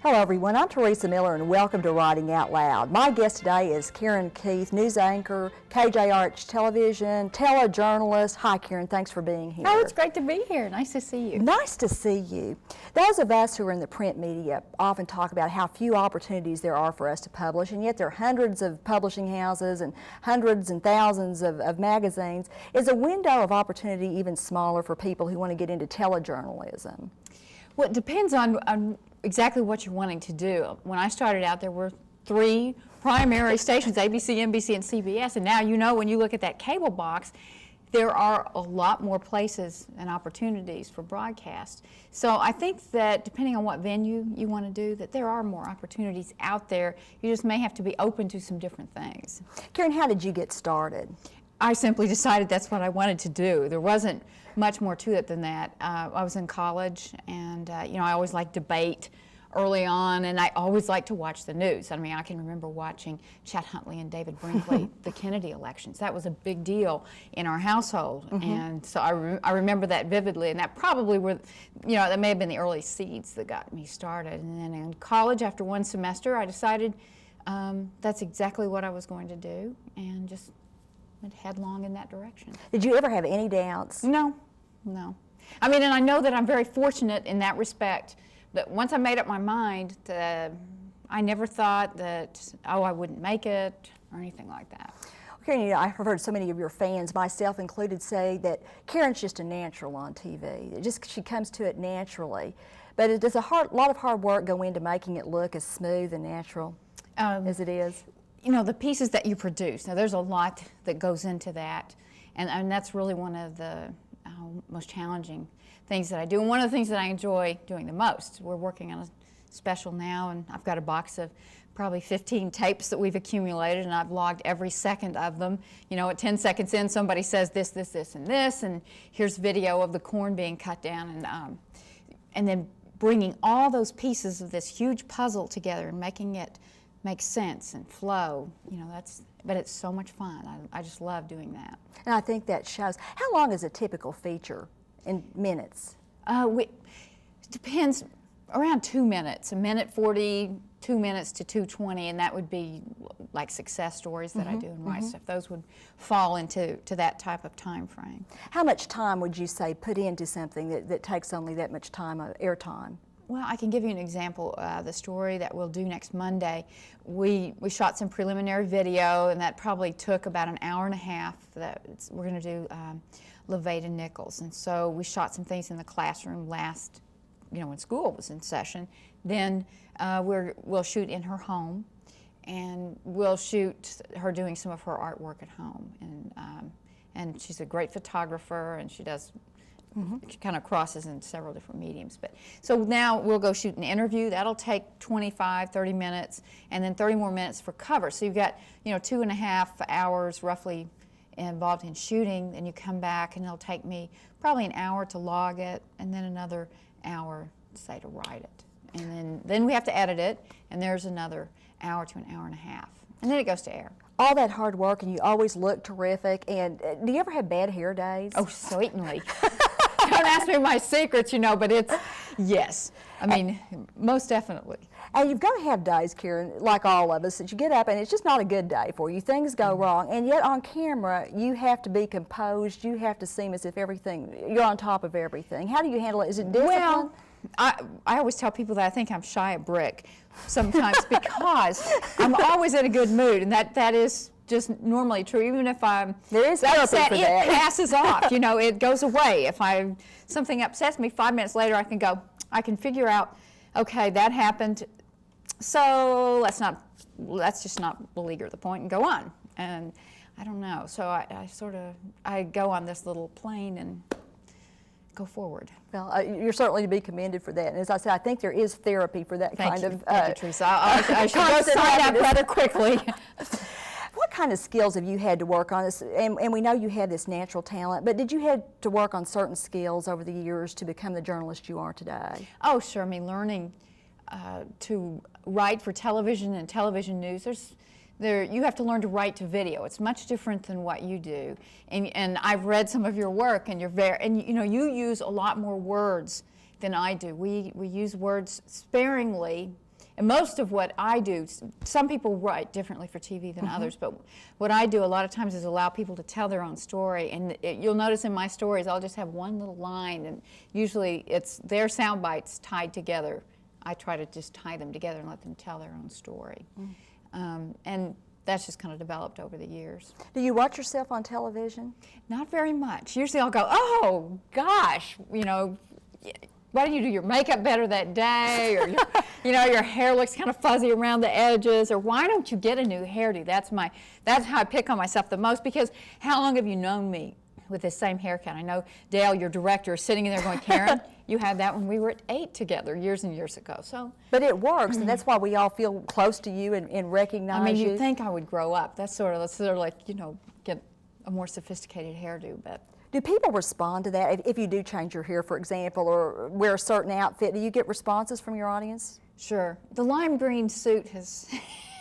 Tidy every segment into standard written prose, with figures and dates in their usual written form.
Hello everyone, I'm Teresa Miller and welcome to Writing Out Loud. My guest today is Karen Keith, news anchor, KJRH Television, telejournalist. Hi Karen, thanks for being here. Oh, it's great to be here. Nice to see you. Nice to see you. Those of us who are in the print media often talk about how few opportunities there are for us to publish, and yet there are hundreds of publishing houses and hundreds and thousands of magazines. Is a window of opportunity even smaller for people who want to get into telejournalism? Well, it depends on exactly what you're wanting to do. When I started out, there were 3 primary stations, ABC, NBC, and CBS, and now you know when you look at that cable box, there are a lot more places and opportunities for broadcast. So I think that depending on what venue you want to do, that there are more opportunities out there. You just may have to be open to some different things. Karen, how did you get started? I simply decided that's what I wanted to do. There wasn't much more to it than that. I was in college, and I always liked debate early on, and I always liked to watch the news. I mean, I can remember watching Chet Huntley and David Brinkley, the Kennedy elections. That was a big deal in our household, and so I remember that vividly, and that probably were, that may have been the early seeds that got me started. And then in college, after one semester, I decided that's exactly what I was going to do, and just went headlong in that direction. Did you ever have any doubts? No. I mean, and I know that I'm very fortunate in that respect, that once I made up my mind, I never thought that, I wouldn't make it or anything like that. Karen, I've heard so many of your fans, myself included, say that Karen's just a natural on TV. She comes to it naturally. But does a lot of hard work go into making it look as smooth and natural as it is? The pieces that you produce, now there's a lot that goes into that, and that's really one of the most challenging things that I do, and one of the things that I enjoy doing the most. We're working on a special now, and I've got a box of probably 15 tapes that we've accumulated, and I've logged every second of them. At 10 seconds in, somebody says this, and this, and here's video of the corn being cut down, and then bringing all those pieces of this huge puzzle together and making it make sense and flow, but it's so much fun. I just love doing that. And I think that shows. How long is a typical feature in minutes? It depends, around 2 minutes, 1:40, 2 minutes to 2:20, and that would be like success stories that I do and write stuff. Those would fall into that type of time frame. How much time would you say put into something that takes only that much time, airtime? Well, I can give you an example. The story that we'll do next Monday, we shot some preliminary video, and that probably took about an hour and a half. We're going to do Levada Nichols, and so we shot some things in the classroom when school was in session. Then we'll shoot in her home, and we'll shoot her doing some of her artwork at home. And she's a great photographer, and she does. It kind of crosses in several different mediums. So now we'll go shoot an interview. That'll take 25, 30 minutes, and then 30 more minutes for cover. So you've got 2.5 hours roughly involved in shooting. Then you come back, and it'll take me probably an hour to log it, and then another hour, say, to write it. And then we have to edit it, and there's another hour to an hour and a half. And then it goes to air. All that hard work, and you always look terrific. And do you ever have bad hair days? Oh, certainly. Don't ask me my secrets, but yes. I mean, most definitely. And you've got to have days, Karen, like all of us, that you get up and it's just not a good day for you. Things go wrong, and yet on camera, you have to be composed. You have to seem as if you're on top of everything. How do you handle it? Is it discipline? Well, I always tell people that I think I'm shy of brick sometimes because I'm always in a good mood, and that is just normally true. Even if I'm upset, it passes off. It goes away. If something upsets me, 5 minutes later I can figure out, okay, that happened, so let's just not beleaguer the point and go on. And I don't know. So I go on this little plane and go forward. Well, you're certainly to be commended for that. And as I said, I think there is therapy for that Thank kind you. of. Thank you, Teresa. I should go sign up rather quickly. What kind of skills have you had to work on? And we know you had this natural talent, but did you have to work on certain skills over the years to become the journalist you are today? Oh, sure. I mean, learning to write for television and television news, you have to learn to write to video. It's much different than what you do. And I've read some of your work, and you use a lot more words than I do. We use words sparingly, And most of what I do, some people write differently for TV than others, but what I do a lot of times is allow people to tell their own story. And you'll notice in my stories, I'll just have one little line, and usually it's their sound bites tied together. I try to just tie them together and let them tell their own story. And that's just kind of developed over the years. Do you watch yourself on television? Not very much. Usually I'll go, oh gosh, you know, why didn't you do your makeup better that day? Or, you know, your hair looks kind of fuzzy around the edges. Or why don't you get a new hairdo? That's how I pick on myself the most, because how long have you known me with this same haircut? I know Dale, your director, is sitting in there going, Karen, you had that when we were at 8 together years and years ago. So, but it works, and that's why we all feel close to you and recognize you. I mean, you'd think I would grow up. That's sort of like, you know, get a more sophisticated hairdo. But do people respond to that? If you do change your hair, for example, or wear a certain outfit, do you get responses from your audience? Sure. The lime green suit has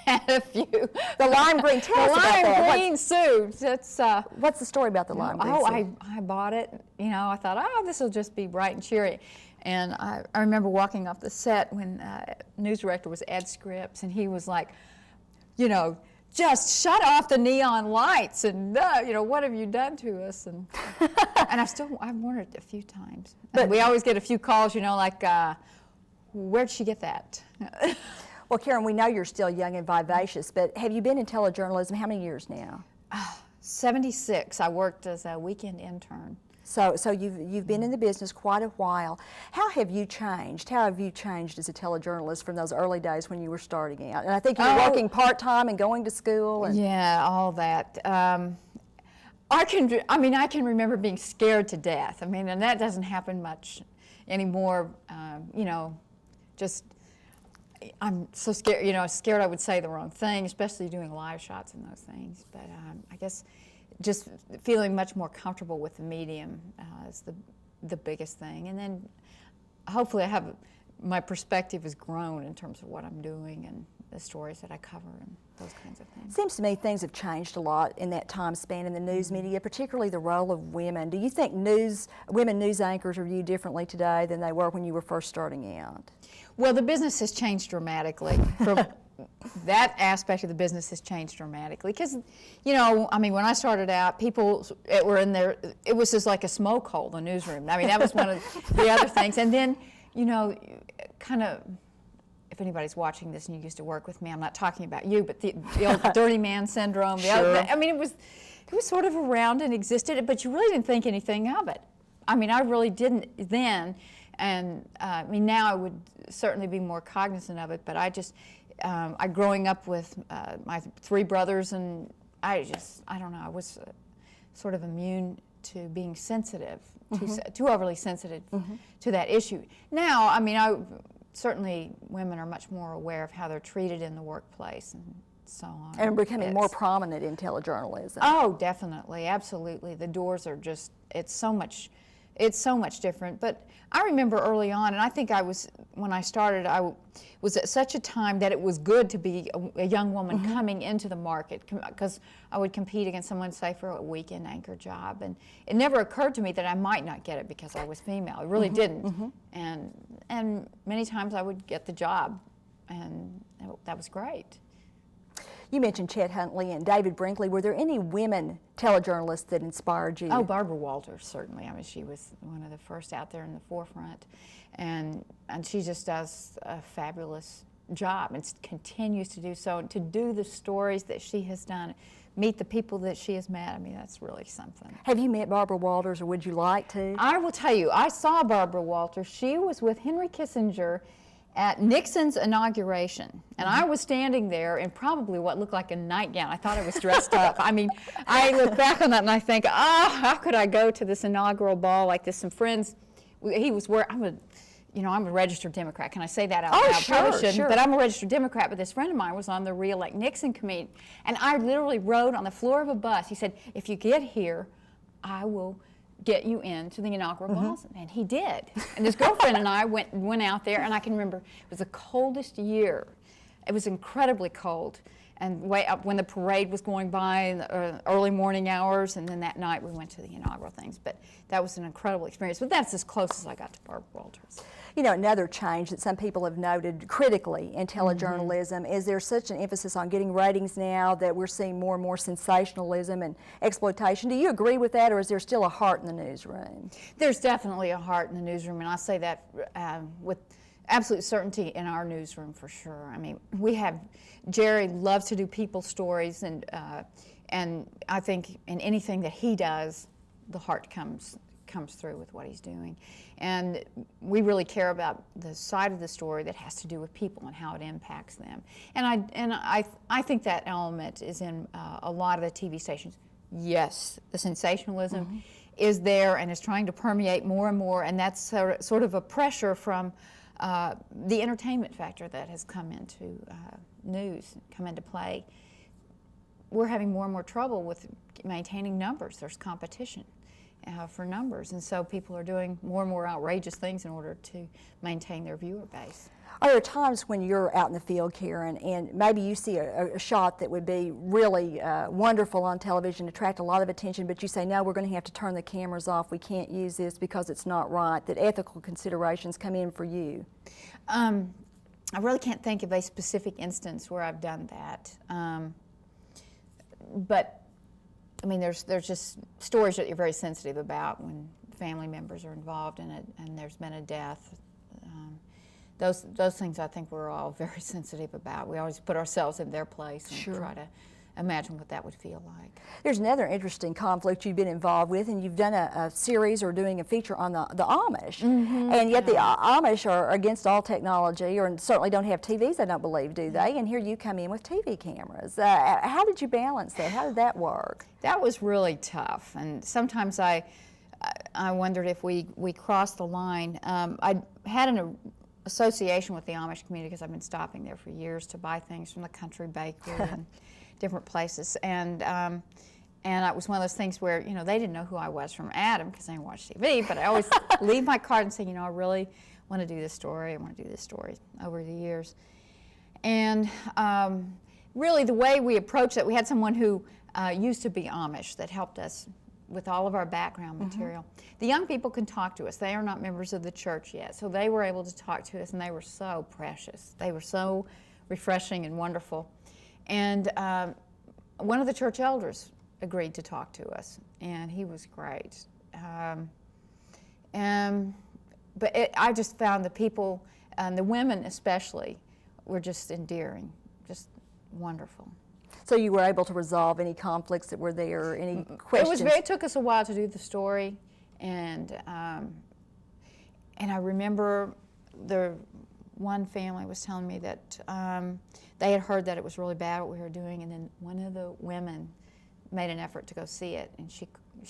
had a few. The lime green, tell us about that. The lime green suit. It's, what's the story about the lime green suit? I bought it. You know, I thought, oh, this will just be bright and cheery. And I remember walking off the set when news director was Ed Scripps, and he was like, you know, just shut off the neon lights, and you know, what have you done to us? And and I've worn it a few times. But we always get a few calls, you know, like, where'd she get that? Well, Karen, we know you're still young and vivacious, but have you been in telejournalism how many years now? 76. I worked as a weekend intern. So you've been in the business quite a while. How have you changed? How have you changed as a telejournalist from those early days when you were starting out? And I think you were working part-time and going to school. And yeah, all that. I can remember being scared to death. I mean, and that doesn't happen much anymore. You know, just I'm so scared. You know, scared I would say the wrong thing, especially doing live shots and those things. But I guess just feeling much more comfortable with the medium is the biggest thing. And then hopefully my perspective has grown in terms of what I'm doing and the stories that I cover and those kinds of things. Seems to me things have changed a lot in that time span in the news media, particularly the role of women. Do you think women news anchors are viewed differently today than they were when you were first starting out? Well, the business has changed dramatically. From that aspect of the business has changed dramatically because, you know, I mean, when I started out, people were in there, it was just like a smoke hole, the newsroom. I mean, that was one of the other things. And then, you know, kind of, if anybody's watching this and you used to work with me, I'm not talking about you, but the old dirty man syndrome. Sure. I mean, it was sort of around and existed, but you really didn't think anything of it. I mean, I really didn't then. And I mean, now I would certainly be more cognizant of it, but I growing up with my 3 brothers, and I don't know, I was sort of immune to being sensitive, too overly sensitive to that issue. Now, I mean, certainly women are much more aware of how they're treated in the workplace and so on. And becoming more prominent in telejournalism. Oh, definitely, absolutely. The doors are just, it's so much different. But I remember early on, and I think when I started, I was at such a time that it was good to be a young woman coming into the market, because I would compete against someone, say, for a weekend anchor job. And it never occurred to me that I might not get it because I was female. It really didn't. And many times I would get the job, and that was great. You mentioned Chet Huntley and David Brinkley. Were there any women telejournalists that inspired you? Oh, Barbara Walters, certainly. I mean, she was one of the first out there in the forefront. And she just does a fabulous job and continues to do so. And to do the stories that she has done, meet the people that she has met, I mean, that's really something. Have you met Barbara Walters, or would you like to? I will tell you, I saw Barbara Walters. She was with Henry Kissinger at Nixon's inauguration, and I was standing there in probably what looked like a nightgown. I thought I was dressed up. I mean, I look back on that and I think, how could I go to this inaugural ball like this? Some friends, he was where I'm a registered Democrat. Can I say that out loud? Sure, Probably shouldn't, sure. but I'm a registered Democrat. But this friend of mine was on the Re-elect Nixon committee, and I literally rode on the floor of a bus. He said, "If you get here, I will get you into the inaugural balls," and he did. And his girlfriend and I went out there, and I can remember it was the coldest year. It was incredibly cold, and way up when the parade was going by in the early morning hours, and then that night we went to the inaugural things. But that was an incredible experience. But that's as close as I got to Barbara Walters. You know, another change that some people have noted critically in telejournalism is there's such an emphasis on getting ratings now that we're seeing more and more sensationalism and exploitation. Do you agree with that, or is there still a heart in the newsroom? There's definitely a heart in the newsroom, and I say that with absolute certainty in our newsroom for sure. I mean, Jerry loves to do people stories, and I think in anything that he does, the heart comes through with what he's doing. And we really care about the side of the story that has to do with people and how it impacts them. And I think that element is in a lot of the TV stations. Yes, the sensationalism is there and is trying to permeate more and more, and that's sort of a pressure from the entertainment factor that has come into news, come into play. We're having more and more trouble with maintaining numbers. There's competition for numbers, and so people are doing more and more outrageous things in order to maintain their viewer base. Are there times when you're out in the field, Karen, and maybe you see a shot that would be really wonderful on television, attract a lot of attention, but you say, no, we're going to have to turn the cameras off, we can't use this because it's not right, that ethical considerations come in for you? I really can't think of a specific instance where I've done that. But I mean, there's just stories that you're very sensitive about when family members are involved in it and there's been a death. Those things I think we're all very sensitive about. We always put ourselves in their place and try to imagine what that would feel like. There's another interesting conflict you've been involved with, and you've done a series or doing a feature on the Amish. And yet the Amish are against all technology, or certainly don't have TVs, I don't believe, do they? And here you come in with TV cameras. How did you balance that? How did that work? That was really tough, and sometimes I wondered if we crossed the line. I had an association with the Amish community because I've been stopping there for years to buy things from the country bakery and different places, and it was one of those things where, you know, they didn't know who I was from Adam because they didn't watch TV, but I always leave my card and say, you know, I really want to do this story, I want to do this story over the years. And really the way we approached it, we had someone who used to be Amish that helped us with all of our background material. The young people can talk to us. They are not members of the church yet, so they were able to talk to us, and they were so precious. They were so refreshing and wonderful. And one of the church elders agreed to talk to us, and he was great. But I just found the people, and the women especially, were just endearing, just wonderful. So you were able to resolve any conflicts that were there, any questions? It took us a while to do the story, and I remember the one family was telling me that they had heard that it was really bad what we were doing, and then one of the women made an effort to go see it, and she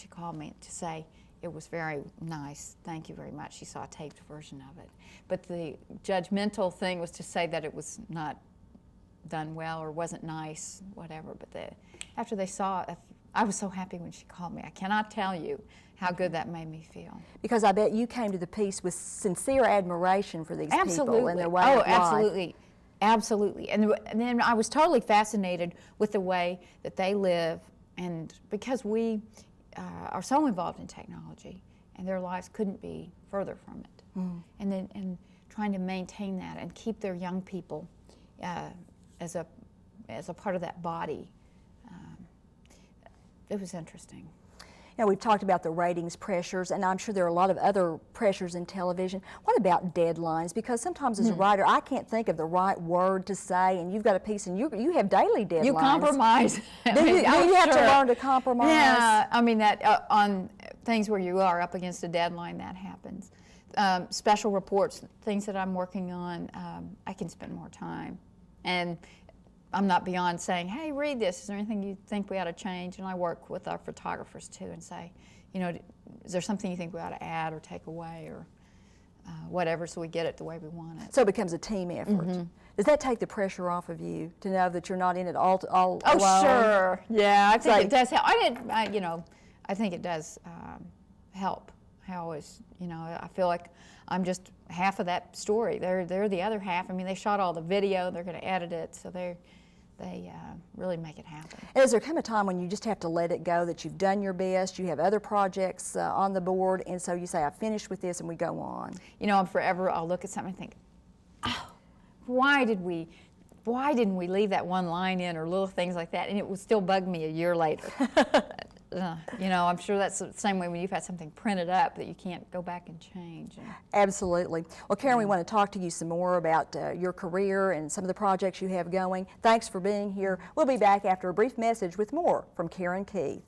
called me to say it was very nice, thank you very much. She saw a taped version of it. But the judgmental thing was to say that it was not done well or wasn't nice, whatever. But after they saw it, I was so happy when she called me. I cannot tell you how good that made me feel. Because I bet you came to the piece with sincere admiration for these people and their way of life. Absolutely. Absolutely. And then I was totally fascinated with the way that they live, and because we are so involved in technology, and their lives couldn't be further from it. And trying to maintain that and keep their young people as a part of that body. It was interesting. You know, we've talked about the ratings pressures, and I'm sure there are a lot of other pressures in television. What about deadlines? Because sometimes as a writer, I can't think of the right word to say, and you've got a piece, and you have daily deadlines. You compromise. Do you have to learn to compromise? Yeah, I mean, that on things where you are up against a deadline, that happens. Special reports, things that I'm working on, I can spend more time. And I'm not beyond saying, hey, read this. Is there anything you think we ought to change? And I work with our photographers, too, and say, you know, is there something you think we ought to add or take away or whatever, so we get it the way we want it. So it becomes a team effort. Does that take the pressure off of you to know that you're not in it all alone? Oh, sure. Yeah, I think it does help. I think it does help. I always, I feel like I'm just half of that story. They're the other half. I mean, they shot all the video. They're going to edit it, so they they really make it happen. And has there come a time when you just have to let it go, that you've done your best, you have other projects on the board, and so you say, I've finished with this, and we go on? You know, I'll look at something and think, oh, why didn't we leave that one line in, or little things like that, and it would still bug me a year later. You know, I'm sure that's the same way when you've had something printed up that you can't go back and change. Absolutely. Well, Karen, we want to talk to you some more about your career and some of the projects you have going. Thanks for being here. We'll be back after a brief message with more from Karen Keith.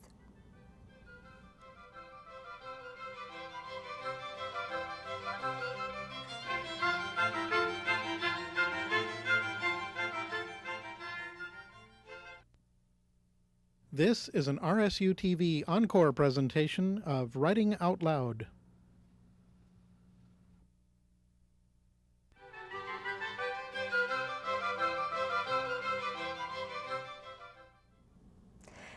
This is an RSU-TV Encore presentation of Writing Out Loud.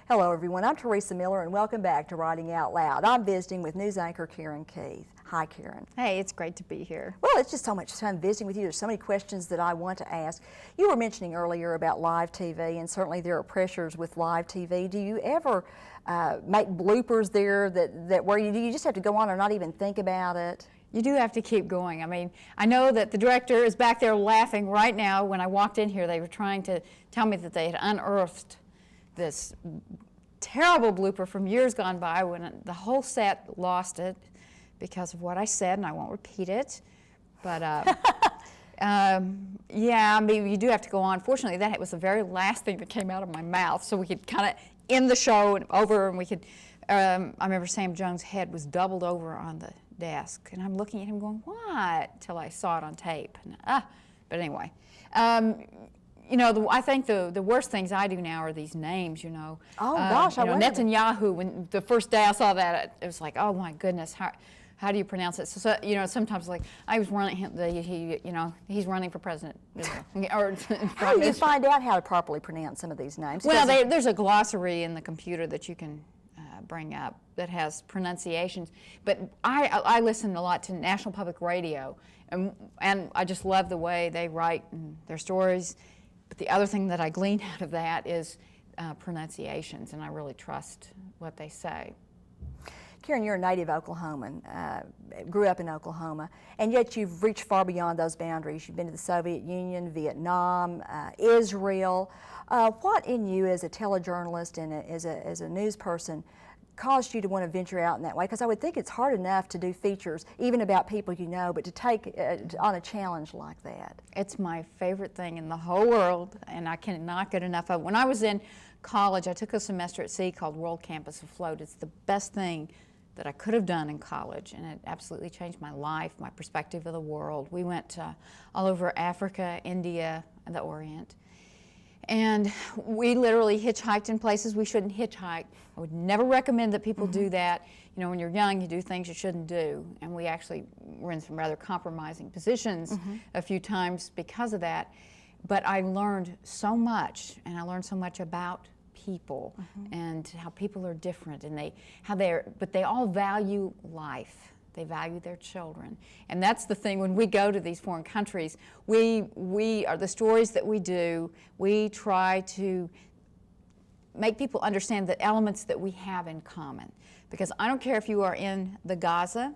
Hello, everyone. I'm Teresa Miller, and welcome back to Writing Out Loud. I'm visiting with news anchor Karen Keith. Hi, Karen. Hey, it's great to be here. Well, it's just so much fun visiting with you. There's so many questions that I want to ask. You were mentioning earlier about live TV, and certainly there are pressures with live TV. Do you ever make bloopers there that where you just have to go on or not even think about it? You do have to keep going. I mean, I know that the director is back there laughing right now. When I walked in here, they were trying to tell me that they had unearthed this terrible blooper from years gone by when the whole set lost it because of what I said, and I won't repeat it. But yeah, I mean, you do have to go on. Fortunately, that was the very last thing that came out of my mouth, so we could kind of end the show and over, and we could. I remember Sam Jones' head was doubled over on the desk, and I'm looking at him going, "What?" Till I saw it on tape. And, but anyway. You know, I think the worst things I do now are these names, you know. Oh, gosh, I wondered. Netanyahu, when the first day I saw that, it was like, oh, my goodness, how do you pronounce it? So, you know, sometimes, like, I was running, he's running for president. Or how do you find out how to properly pronounce some of these names? Well, there's a glossary in the computer that you can bring up that has pronunciations. But I listen a lot to National Public Radio, and I just love the way they write their stories. But the other thing that I glean out of that is pronunciations, and I really trust what they say. Karen, you're a native Oklahoman, grew up in Oklahoma, and yet you've reached far beyond those boundaries. You've been to the Soviet Union, Vietnam, Israel. What in you as a telejournalist and as a news person caused you to want to venture out in that way? Because I would think it's hard enough to do features, even about people you know, but to take on a challenge like that. It's my favorite thing in the whole world, and I cannot get enough of it. When I was in college, I took a semester at sea called World Campus Afloat. It's the best thing that I could have done in college, and it absolutely changed my life, my perspective of the world. We went all over Africa, India, and the Orient. And we literally hitchhiked in places we shouldn't hitchhike. I would never recommend that people do that. You know, when you're young, you do things you shouldn't do. And we actually were in some rather compromising positions a few times because of that. But I learned so much, and I learned so much about people and how people are different, and but they all value life. They value their children. And that's the thing when we go to these foreign countries, we are the stories that we do, we try to make people understand the elements that we have in common. Because I don't care if you are in the Gaza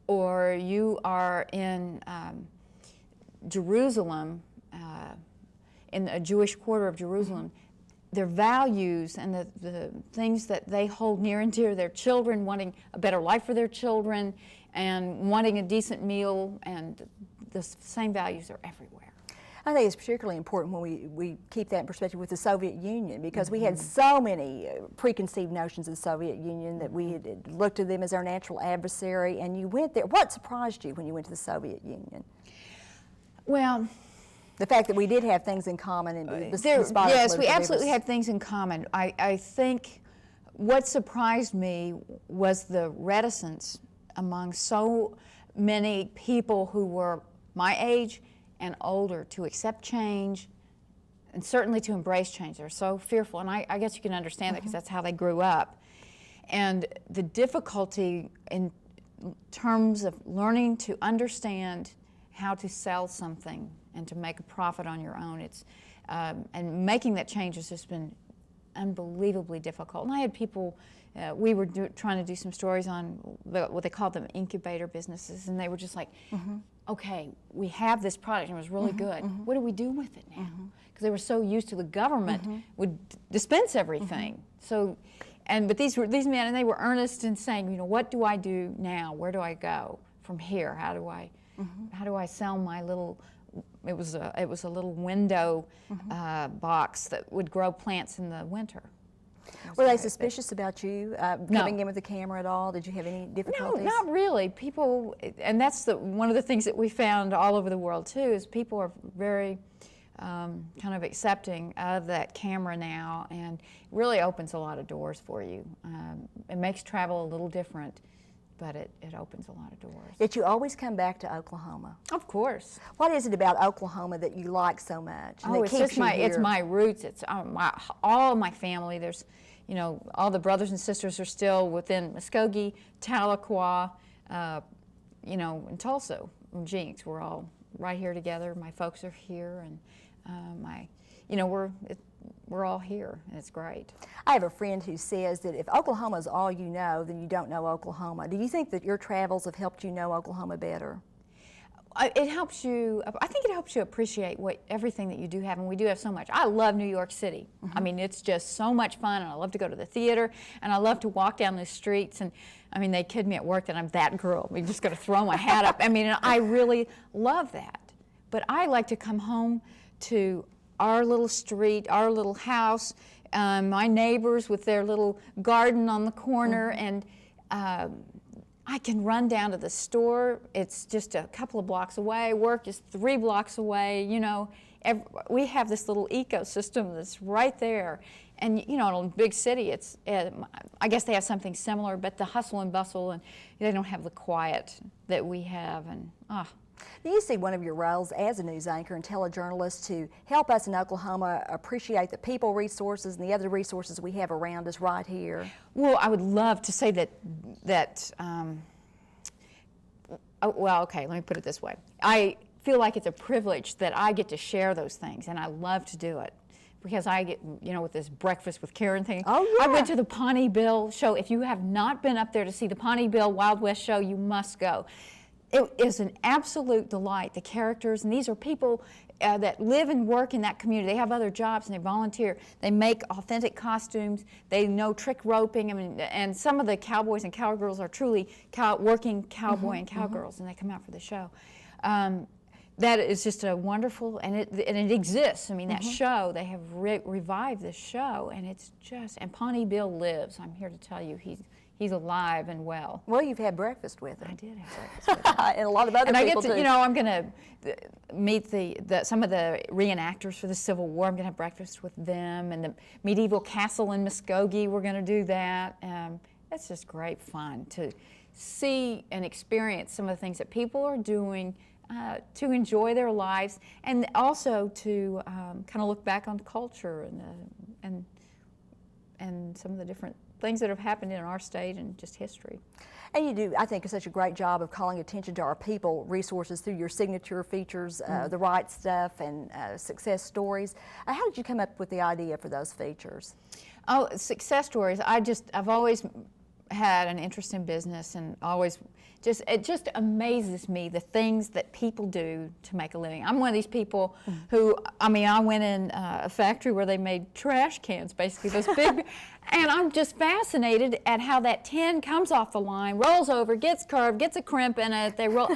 or you are in Jerusalem, in a Jewish quarter of Jerusalem, their values and the things that they hold near and dear to their children, wanting a better life for their children and wanting a decent meal, and the same values are everywhere. I think it's particularly important when we keep that in perspective with the Soviet Union, because we had so many preconceived notions of the Soviet Union that we had looked at them as our natural adversary, and you went there. What surprised you when you went to the Soviet Union? Well, the fact that we did have things in common, and yes, we absolutely had things in common. I think what surprised me was the reticence among so many people who were my age and older to accept change, and certainly to embrace change. They're so fearful, and I guess you can understand that because that's how they grew up. And the difficulty in terms of learning to understand how to sell something and to make a profit on your own, And making that change has just been unbelievably difficult. And I had people, we were trying to do some stories on what they called them incubator businesses, and they were just like, okay, we have this product and it was really good. What do we do with it now? Because they were so used to the government would dispense everything. So, but these men, and they were earnest in saying, you know, what do I do now? Where do I go from here? How do I sell my little? It was a little window box that would grow plants in the winter. Were they suspicious about you coming in with the camera at all? Did you have any difficulties? No, not really. People, and that's one of the things that we found all over the world too, is people are very kind of accepting of that camera now, and it really opens a lot of doors for you. It makes travel a little different, but it opens a lot of doors. Did you always come back to Oklahoma? Of course. What is it about Oklahoma that you like so much? And that It's keeps just you my here? it's my roots. It's all my family. There's, you know, all the brothers and sisters are still within Muskogee, Tahlequah, you know, and Tulsa, and Jinx. We're all right here together. My folks are here, and we're all here, and it's great. I have a friend who says that if Oklahoma is all you know, then you don't know Oklahoma. Do you think that your travels have helped you know Oklahoma better? It helps you. I think it helps you appreciate everything that you do have, and we do have so much. I love New York City. I mean, it's just so much fun, and I love to go to the theater, and I love to walk down the streets. And I mean, they kid me at work that I'm that girl. I'm just going to throw my hat up. I mean, I really love that. But I like to come home to our little street, our little house, my neighbors with their little garden on the corner, and I can run down to the store. It's just a couple of blocks away. Work is 3 blocks away. You know, we have this little ecosystem that's right there. And you know, in a big city, I guess they have something similar, but the hustle and bustle, and they don't have the quiet that we have. And Do you see one of your roles as a news anchor and telejournalist to help us in Oklahoma appreciate the people resources and the other resources we have around us right here? Well, I would love to say that well, okay, let me put it this way. I feel like it's a privilege that I get to share those things, and I love to do it. Because I get, you know, with this Breakfast with Karen thing. Oh, yeah. I went to the Pawnee Bill show. If you have not been up there to see the Pawnee Bill Wild West show, you must go. It is an absolute delight. The characters, and these are people that live and work in that community. They have other jobs and they volunteer. They make authentic costumes. They know trick roping. I mean, and some of the cowboys and cowgirls are truly working cowboy and cowgirls, and they come out for the show. That is just a wonderful, and it exists. I mean, that show, they have revived this show, and it's just, and Pawnee Bill lives. I'm here to tell you, he's alive and well. Well, you've had breakfast with him. I did have breakfast with him. And a lot of other And I people get to, too. you know, I'm going to meet some of the reenactors for the Civil War. I'm going to have breakfast with them, and the medieval castle in Muskogee, we're going to do that. It's just great fun to see and experience some of the things that people are doing to enjoy their lives, and also to kind of look back on culture and some of the different things that have happened in our state and just history. And you do, I think, such a great job of calling attention to our people resources through your signature features, The Right Stuff and Success Stories. How did you come up with the idea for those features? Oh, success stories. I've always had an interest in business, and always it just amazes me the things that people do to make a living. I'm one of these people who, I mean, I went in a factory where they made trash cans, basically, those big, and I'm just fascinated at how that tin comes off the line, rolls over, gets curved, gets a crimp in it, they roll,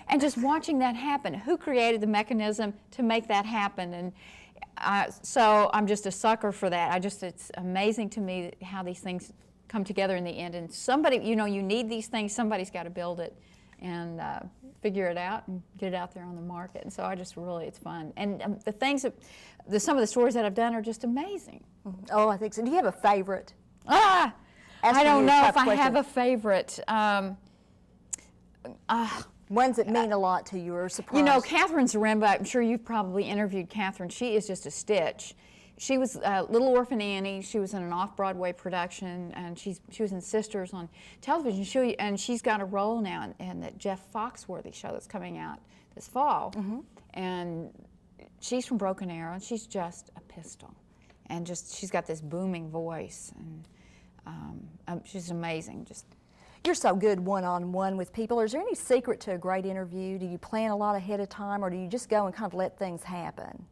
and just watching that happen. Who created the mechanism to make that happen? And so I'm just a sucker for that. It's amazing to me how these things come together in the end, and somebody, you know, you need these things, somebody's got to build it and figure it out and get it out there on the market. And so it's fun. And the things some of the stories that I've done are just amazing. Oh, I think so. Do you have a favorite? I Asking don't you a know tough if I question. have a favorite. Ones that mean a lot to you or surprise? You know, Catherine Zaremba, I'm sure you've probably interviewed Catherine. She is just a stitch. She was Little Orphan Annie. She was in an off-Broadway production, and she was in Sisters on television. And she's got a role now in that Jeff Foxworthy show that's coming out this fall. And she's from Broken Arrow, and she's just a pistol, and she's got this booming voice, and she's amazing. You're so good one-on-one with people. Is there any secret to a great interview? Do you plan a lot ahead of time, or do you just go and kind of let things happen?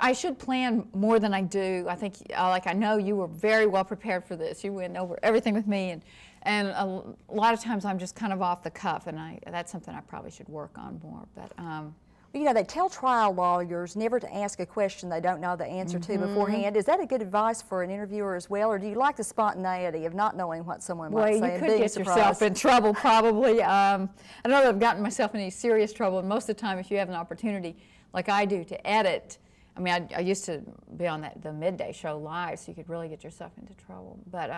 I should plan more than I do. I think, like, I know you were very well prepared for this. You went over everything with me, and a lot of times I'm just kind of off the cuff, and that's something I probably should work on more. But you know, they tell trial lawyers never to ask a question they don't know the answer to beforehand. Is that a good advice for an interviewer as well, or do you like the spontaneity of not knowing what someone might say you and could being get surprised? yourself in trouble probably. I don't know that I've gotten myself in any serious trouble, and most of the time if you have an opportunity, like I do, to edit, I mean, I used to be on the midday show live, so you could really get yourself into trouble. But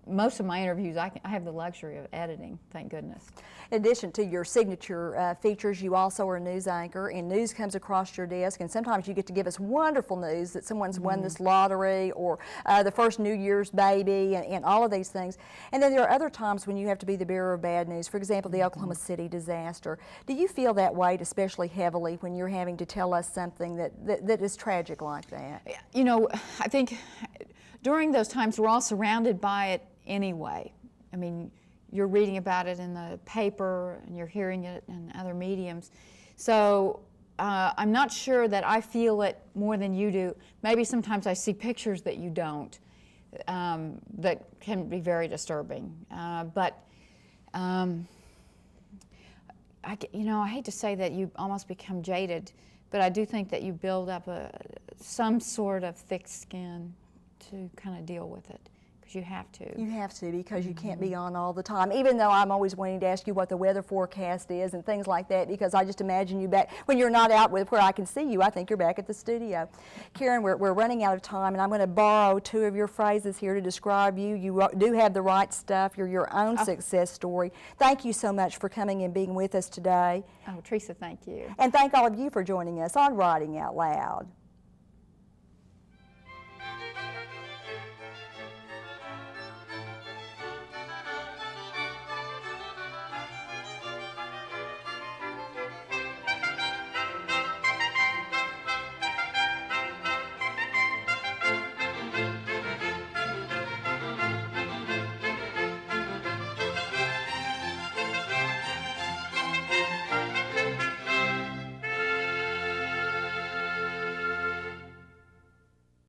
most of my interviews, I have the luxury of editing, thank goodness. In addition to your signature features, you also are a news anchor, and news comes across your desk, and sometimes you get to give us wonderful news that someone's won this lottery, or the first New Year's baby, and all of these things. And then there are other times when you have to be the bearer of bad news, for example, the Oklahoma City disaster. Do you feel that weight especially heavily when you're having to tell us something that is tragic like that? You know, I think during those times we're all surrounded by it anyway. I mean, you're reading about it in the paper and you're hearing it in other mediums. So I'm not sure that I feel it more than you do. Maybe sometimes I see pictures that you don't that can be very disturbing. You know, I hate to say that you almost become jaded, but I do think that you build up some sort of thick skin to kind of deal with it. You have to. You have to, because you can't be on all the time, even though I'm always wanting to ask you what the weather forecast is and things like that, because I just imagine you back, when you're not out with where I can see you, I think you're back at the studio. Karen, we're running out of time, and I'm going to borrow two of your phrases here to describe you. You do have the right stuff. You're your own success story. Thank you so much for coming and being with us today. Oh, Teresa, thank you. And thank all of you for joining us on Writing Out Loud.